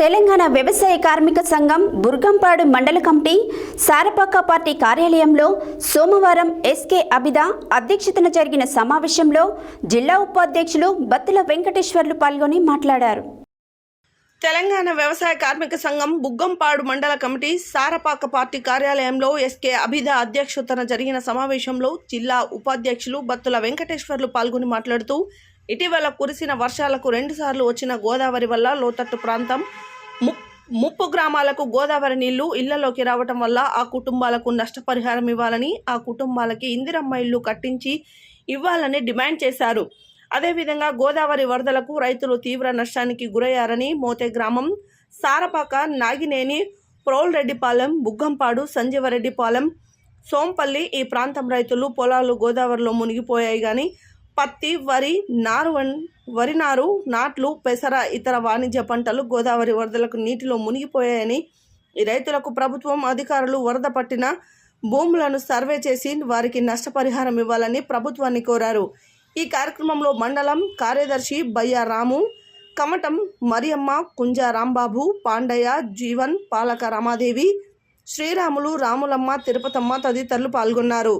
తెలంగాణ వ్యవసాయ కార్మిక సంఘం బుర్గంపాడు మండల కమిటీ సారపాక పార్టీ కార్యాలయంలో సోమవారం ఎస్కే అబిదా అధ్యక్షతన జరిగిన సమావేశంలో జిల్లా ఉపాధ్యక్షులు బత్తుల వెంకటేశ్వర్లు పాల్గొని మాట్లాడారు. తెలంగాణ వ్యవసాయ కార్మిక సంఘం బుగ్గంపాడు మండల కమిటీ సారపాక పార్టీ కార్యాలయంలో ఎస్కే అబిదా అధ్యక్షతన జరిగిన సమావేశంలో జిల్లా ఉపాధ్యక్షులు బత్తుల వెంకటేశ్వర్లు పాల్గొని మాట్లాడుతూ ఇటీవల కురిసిన వర్షాలకు 2 సార్లు వచ్చిన గోదావరి వల్ల లోతట్టు ప్రాంతం ముప్పు గ్రామాలకు గోదావరి నీళ్లు ఇళ్లలోకి రావటం వల్ల ఆ కుటుంబాలకు నష్టపరిహారం ఇవ్వాలని, ఆ కుటుంబాలకి ఇందిరమ్మ ఇల్లు కట్టించి ఇవ్వాలని డిమాండ్ చేశారు. అదేవిధంగా గోదావరి వరదలకు రైతులు తీవ్ర నష్టానికి గురయ్యారని మోతే గ్రామం, సారపాక, నాగినేని, ప్రోల్రెడ్డిపాలెం, బుగ్గంపాడు, సంజీవరెడ్డిపాలెం, సోంపల్లి ఈ ప్రాంతం రైతులు పొలాలు గోదావరిలో మునిగిపోయాయి. కానీ పత్తి, వరి నారు, నాట్లు, పెసర, ఇతర వాణిజ్య పంటలు గోదావరి వరదలకు నీటిలో మునిగిపోయాయని, ఈ రైతులకు ప్రభుత్వం అధికారులు వరద పట్టిన భూములను సర్వే చేసి వారికి నష్టపరిహారం ఇవ్వాలని ప్రభుత్వాన్ని కోరారు. ఈ కార్యక్రమంలో మండలం కార్యదర్శి బయ్య రాము, కమటం మరియమ్మ, కుంజ రాంబాబు, పాండయ్య, జీవన్, పాలక రమాదేవి, శ్రీరాములు, రాములమ్మ, తిరుపతమ్మ తదితరులు పాల్గొన్నారు.